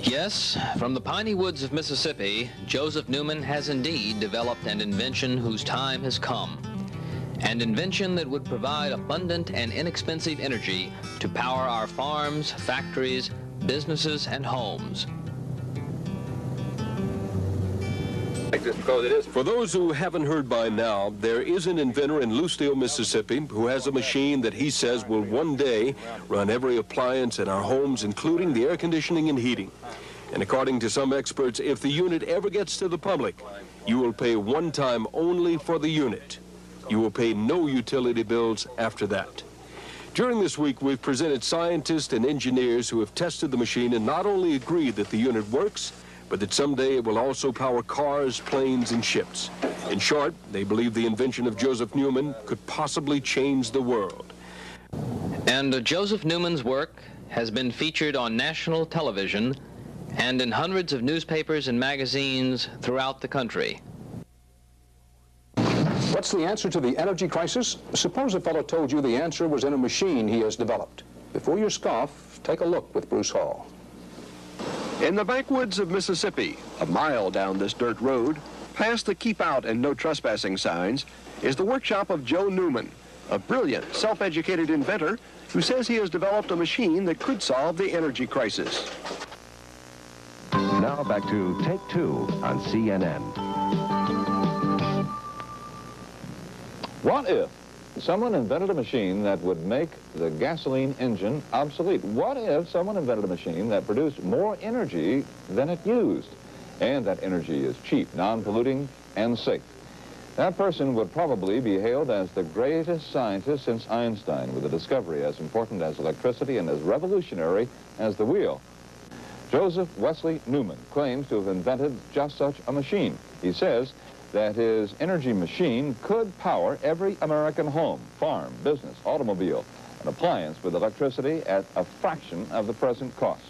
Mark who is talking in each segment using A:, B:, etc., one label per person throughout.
A: Yes, from the piney woods of Mississippi, Joseph Newman has indeed developed an invention whose time has come. An invention that would provide abundant and inexpensive energy to power our farms, factories, businesses, and homes.
B: For those who haven't heard by now, there is an inventor in Lucedale, Mississippi, who has a machine that he says will one day run every appliance in our homes, including the air conditioning and heating. And according to some experts, if the unit ever gets to the public, you will pay one time only for the unit. You will pay no utility bills after that. During this week, we've presented scientists and engineers who have tested the machine and not only agreed that the unit works, but that someday it will also power cars, planes, and ships. In short, they believe the invention of Joseph Newman could possibly change the world.
A: And Joseph Newman's work has been featured on national television and in hundreds of newspapers and magazines throughout the country.
C: What's the answer to the energy crisis? Suppose a fellow told you the answer was in a machine he has developed. Before you scoff, take a look with Bruce Hall.
D: In the backwoods of Mississippi, a mile down this dirt road, past the keep out and no trespassing signs, is the workshop of Joe Newman, a brilliant, self-educated inventor who says he has developed a machine that could solve the energy crisis.
E: Now back to Take Two on CNN.
F: What if someone invented a machine that would make the gasoline engine obsolete? What if someone invented a machine that produced more energy than it used? And that energy is cheap, non-polluting, and safe. That person would probably be hailed as the greatest scientist since Einstein, with a discovery as important as electricity and as revolutionary as the wheel. Joseph Wesley Newman claims to have invented just such a machine. He says that his energy machine could power every American home, farm, business, automobile, and appliance with electricity at a fraction of the present cost.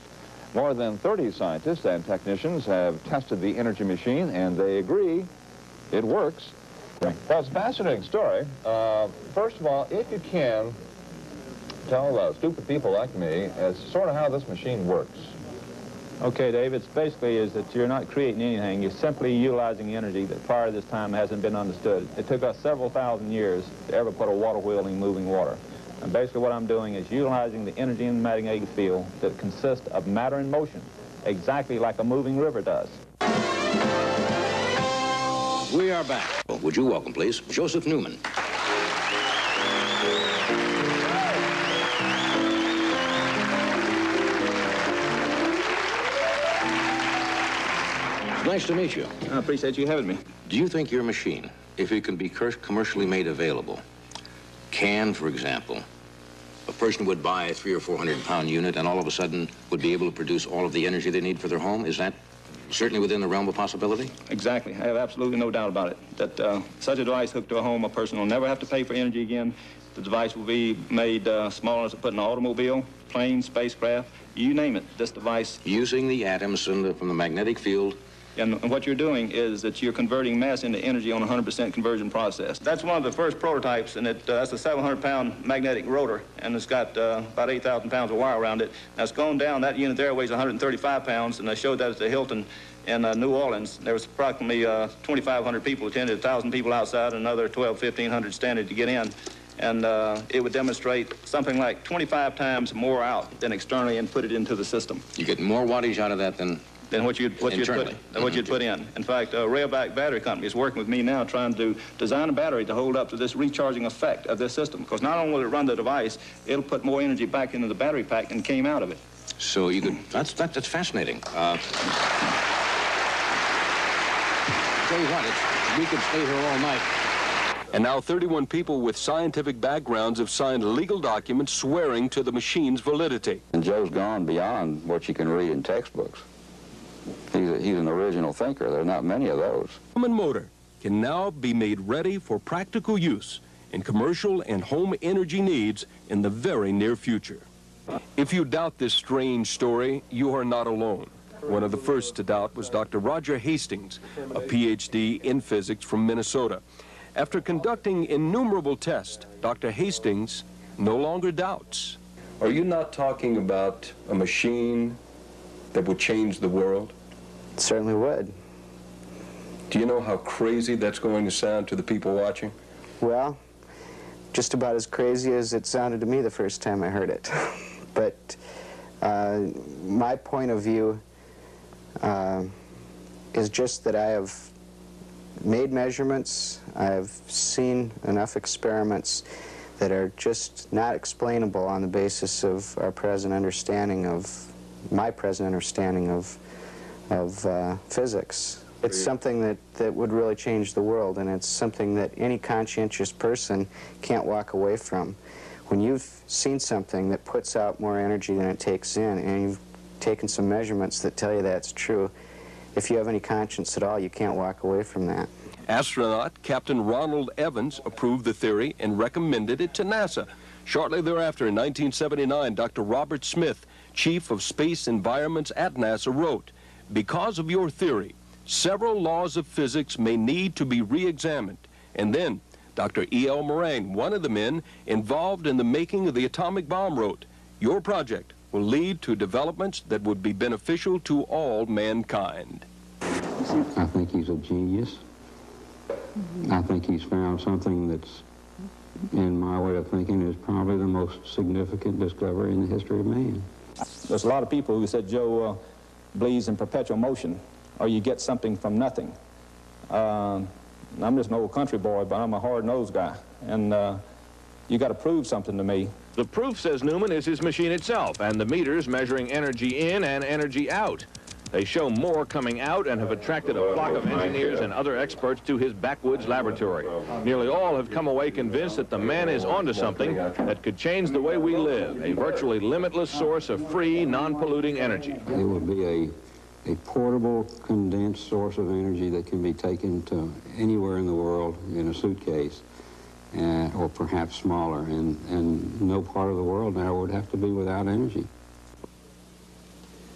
F: More than 30 scientists and technicians have tested the energy machine, and they agree it works. Well, it's a fascinating story. First of all, if you can tell stupid people like me as sort of how this machine works.
G: Okay, Dave, it's basically is that you're not creating anything. You're simply utilizing energy that prior to this time hasn't been understood. It took us several thousand years to ever put a water wheel in moving water. And basically what I'm doing is utilizing the energy in the magnetic field that consists of matter in motion, exactly like a moving river does.
H: We are back. Well, would you welcome, please, Joseph Newman. Nice to meet you.
I: I appreciate you having me.
H: Do you think your machine, if it can be commercially made available, can, for example, a person would buy a 300 or 400 pound unit and all of a sudden would be able to produce all of the energy they need for their home? Is that certainly within the realm of possibility?
I: Exactly. I have absolutely no doubt about it. That such a device hooked to a home, a person will never have to pay for energy again. The device will be made small enough to put in an automobile, plane, spacecraft, you name it. This device...
H: Using the atoms from the magnetic field.
I: And what you're doing is that you're converting mass into energy on a 100% conversion process. That's one of the first prototypes, and that's a 700-pound magnetic rotor, and it's got about 8,000 pounds of wire around it. Now, it's gone down. That unit there weighs 135 pounds, and I showed that at the Hilton in New Orleans. There was approximately 2,500 people attended, 1,000 people outside, and another 1,500 standing to get in. And it would demonstrate something like 25 times more out than externally inputted into the system.
H: You get more wattage out of that than
I: what you'd put in. In fact, Railback Battery Company is working with me now trying to design a battery to hold up to this recharging effect of this system. Because not only will it run the device, it'll put more energy back into the battery pack than came out of it.
H: So you could, that's fascinating. Tell you what, we could stay here all night.
B: And now 31 people with scientific backgrounds have signed legal documents swearing to the machine's validity.
J: And Joe's gone beyond what you can read in textbooks. He's an original thinker. There are not many of those.
B: Newman motor can now be made ready for practical use in commercial and home energy needs in the very near future. If you doubt this strange story, you are not alone. One of the first to doubt was Dr. Roger Hastings, a PhD in physics from Minnesota. After conducting innumerable tests, Dr. Hastings no longer doubts. Are you not talking about a machine that would change the world?
K: It certainly would.
B: Do you know how crazy that's going to sound to the people watching?
K: Well, just about as crazy as it sounded to me the first time I heard it. But my point of view is just that I have made measurements, I've seen enough experiments that are just not explainable on the basis of our present understanding of, my present understanding of physics. It's something that would really change the world, and it's something that any conscientious person can't walk away from. When you've seen something that puts out more energy than it takes in, and you've taken some measurements that tell you that's true, if you have any conscience at all, you can't walk away from that.
B: Astronaut Captain Ronald Evans approved the theory and recommended it to NASA. Shortly thereafter, in 1979, Dr. Robert Smith, Chief of Space Environments at NASA, wrote, "Because of your theory, several laws of physics may need to be re-examined." And then Dr. E.L. Moraine, one of the men involved in the making of the atomic bomb, wrote, "Your project will lead to developments that would be beneficial to all mankind."
L: I think he's a genius. I think he's found something that's, in my way of thinking, is probably the most significant discovery in the history of man.
G: There's a lot of people who said Joe believes in perpetual motion, or you get something from nothing. I'm just an old country boy, but I'm a hard-nosed guy, and you got to prove something to me.
M: The proof, says Newman, is his machine itself and the meters measuring energy in and energy out. They show more coming out and have attracted a flock of engineers and other experts to his backwoods laboratory. Nearly all have come away convinced that the man is onto something that could change the way we live, a virtually limitless source of free, non-polluting energy.
L: It would be a portable, condensed source of energy that can be taken to anywhere in the world in a suitcase, or perhaps smaller, and no part of the world now would have to be without energy.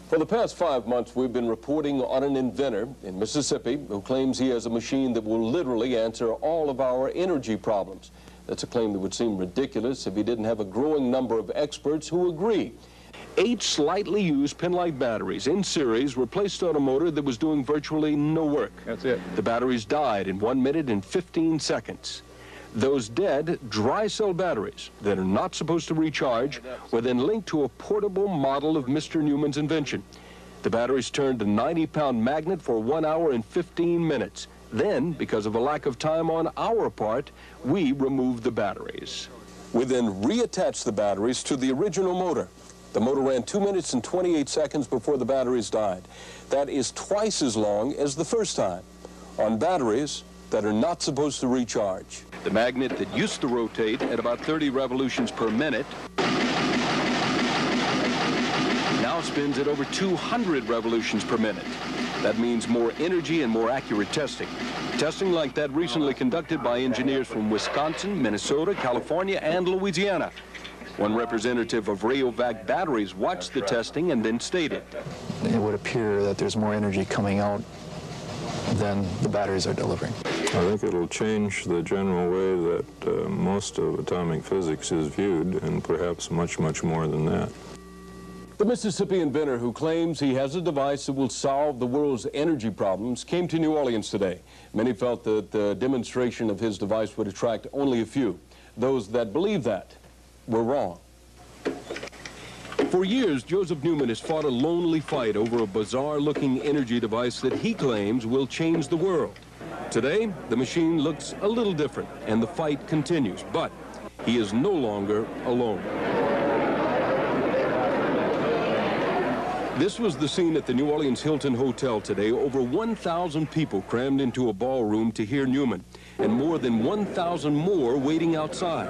B: For the past 5 months, we've been reporting on an inventor in Mississippi who claims he has a machine that will literally answer all of our energy problems. That's a claim that would seem ridiculous if he didn't have a growing number of experts who agree. 8 slightly used pinlight batteries in series were placed on a motor that was doing virtually no work.
F: That's it.
B: The batteries died in 1 minute and 15 seconds. Those dead dry cell batteries that are not supposed to recharge were then linked to a portable model of Mr. Newman's invention. The batteries turned a 90-pound magnet for 1 hour and 15 minutes. Then, because of a lack of time on our part, we removed the batteries. We then reattached the batteries to the original motor. The motor ran 2 minutes and 28 seconds before the batteries died. That is twice as long as the first time on batteries that are not supposed to recharge. The magnet that used to rotate at about 30 revolutions per minute now spins at over 200 revolutions per minute. That means more energy and more accurate testing. Testing like that recently conducted by engineers from Wisconsin, Minnesota, California, and Louisiana. One representative of Rayovac Batteries watched the testing and then stated,
N: "It would appear that there's more energy coming out than the batteries are delivering."
O: I think it'll change the general way that most of atomic physics is viewed, and perhaps much, much more than that.
B: The Mississippi inventor who claims he has a device that will solve the world's energy problems came to New Orleans today. Many felt that the demonstration of his device would attract only a few. Those that believe that were wrong. For years, Joseph Newman has fought a lonely fight over a bizarre-looking energy device that he claims will change the world. Today, the machine looks a little different, and the fight continues, but he is no longer alone. This was the scene at the New Orleans Hilton Hotel today. Over 1,000 people crammed into a ballroom to hear Newman, and more than 1,000 more waiting outside.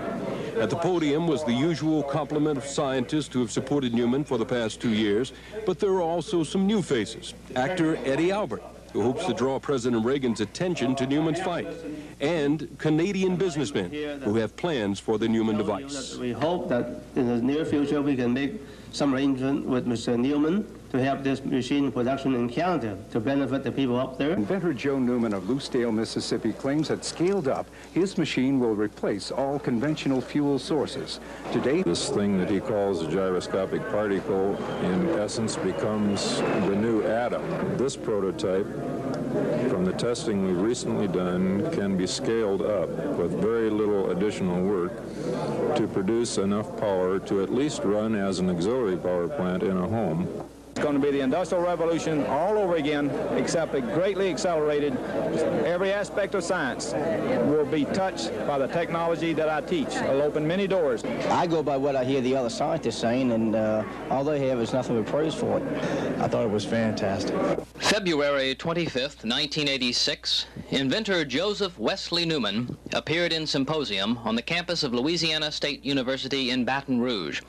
B: At the podium was the usual complement of scientists who have supported Newman for the past 2 years, but there are also some new faces. Actor Eddie Albert, who hopes to draw President Reagan's attention to Newman's fight, and Canadian businessmen who have plans for the Newman device.
P: We hope that in the near future we can make some arrangement with Mr. Newman to help this machine production in Canada to benefit the people up there.
Q: Inventor Joe Newman of Lucedale, Mississippi claims that scaled up, his machine will replace all conventional fuel sources. Today,
O: this thing that he calls a gyroscopic particle in essence becomes the new atom. This prototype, from the testing we've recently done, can be scaled up with very little additional work to produce enough power to at least run as an auxiliary power plant in a home.
G: It's going to be the Industrial Revolution all over again, except greatly accelerated. Every aspect of science will be touched by the technology that I teach. It'll open many doors.
R: I go by what I hear the other scientists saying, and all they have is nothing but praise for it. I thought it was fantastic.
A: February 25th, 1986, inventor Joseph Wesley Newman appeared in symposium on the campus of Louisiana State University in Baton Rouge.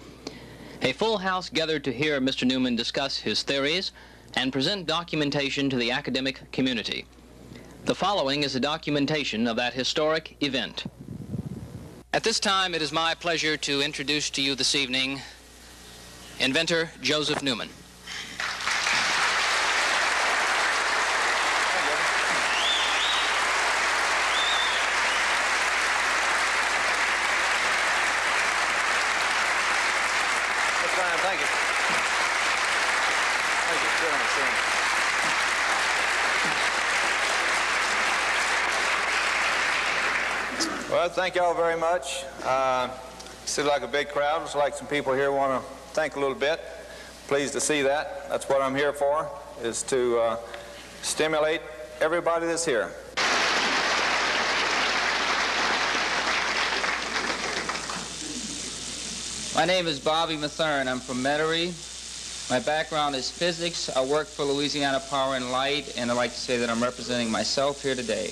A: A full house gathered to hear Mr. Newman discuss his theories and present documentation to the academic community. The following is a documentation of that historic event. At this time, it is my pleasure to introduce to you this evening inventor Joseph Newman.
S: Thank you. Thank you. Well, thank you all very much. Seems like a big crowd. Looks like some people here want to think a little bit. Pleased to see that. That's what I'm here for, is to stimulate everybody that's here.
T: My name is Bobby Mathern. I'm from Metairie. My background is physics. I work for Louisiana Power and Light, and I'd like to say that I'm representing myself here today.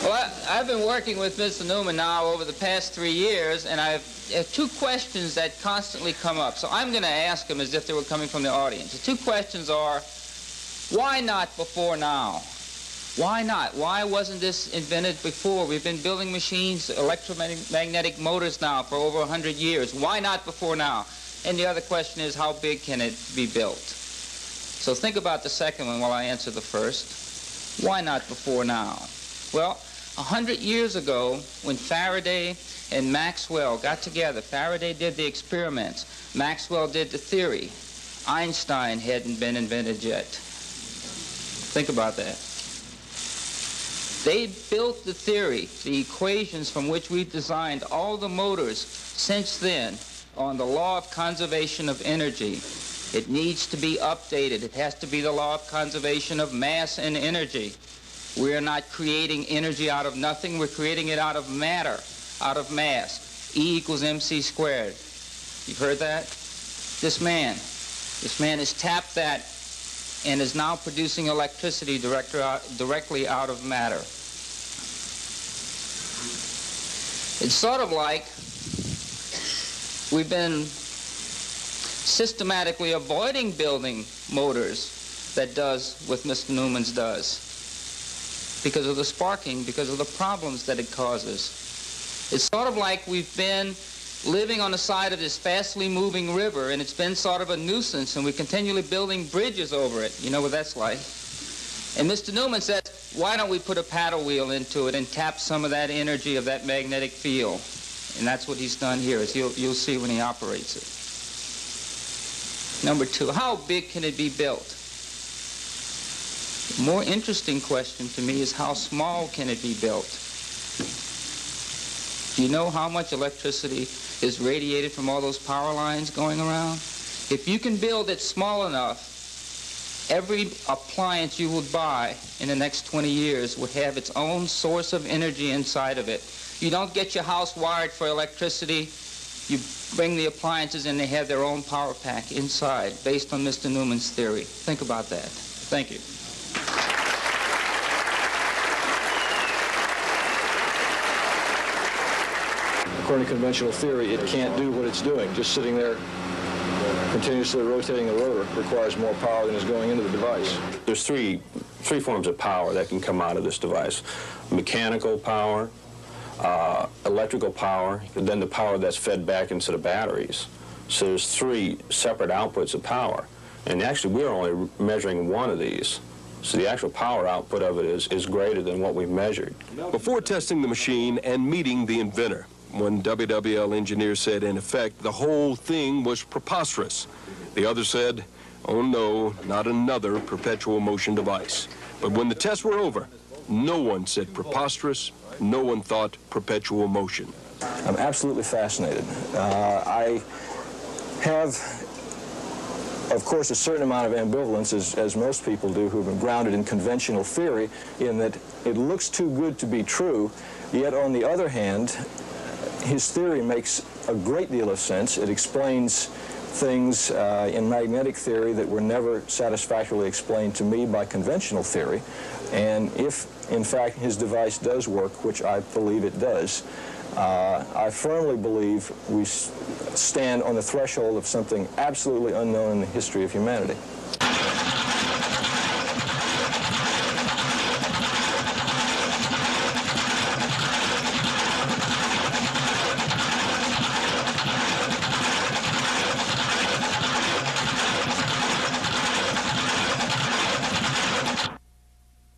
T: Well, I've been working with Mr. Newman now over the past 3 years, and I have two questions that constantly come up. So I'm going to ask them as if they were coming from the audience. The two questions are, why not before now? Why not? Why wasn't this invented before? We've been building machines, electromagnetic motors now for over 100 years. Why not before now? And the other question is, how big can it be built? So think about the second one while I answer the first. Why not before now? Well, 100 years ago, when Faraday and Maxwell got together, Faraday did the experiments, Maxwell did the theory. Einstein hadn't been invented yet. Think about that. They built the theory, the equations from which we've designed all the motors since then on the law of conservation of energy. It needs to be updated. It has to be the law of conservation of mass and energy. We're not creating energy out of nothing. We're creating it out of matter, out of mass. E equals mc squared. You've heard that? This man has tapped that and is now producing electricity directly out of matter. It's sort of like we've been systematically avoiding building motors that does what Mr. Newman's does, because of the sparking, because of the problems that it causes. It's sort of like we've been living on the side of this fastly moving river, and it's been sort of a nuisance, and we're continually building bridges over it. You know what that's like. And Mr. Newman says, why don't we put a paddle wheel into it and tap some of that energy of that magnetic field? And that's what he's done here, as you'll see when he operates it. Number two, how big can it be built? The more interesting question to me is, how small can it be built? Do you know how much electricity is radiated from all those power lines going around? If you can build it small enough, every appliance you would buy in the next 20 years would have its own source of energy inside of it. You don't get your house wired for electricity. You bring the appliances and they have their own power pack inside, based on Mr. Newman's theory. Think about that. Thank you.
N: According to conventional theory, it can't do what it's doing. Just sitting there continuously rotating the rotor requires more power than is going into the device.
U: There's three three forms of power that can come out of this device: mechanical power, electrical power, and then the power that's fed back into the batteries. So there's three separate outputs of power. And actually, we're only measuring one of these. So the actual power output of it is greater than what we've measured.
B: Before testing the machine and meeting the inventor, one WWL engineer said, in effect, the whole thing was preposterous. The other said, oh no, not another perpetual motion device. But when the tests were over, no one said preposterous, no one thought perpetual motion.
V: I'm absolutely fascinated. I have, of course, a certain amount of ambivalence, as most people do who have been grounded in conventional theory, in that it looks too good to be true, yet on the other hand, his theory makes a great deal of sense. It explains things in magnetic theory that were never satisfactorily explained to me by conventional theory. And if, in fact, his device does work, which I believe it does, I firmly believe we stand on the threshold of something absolutely unknown in the history of humanity.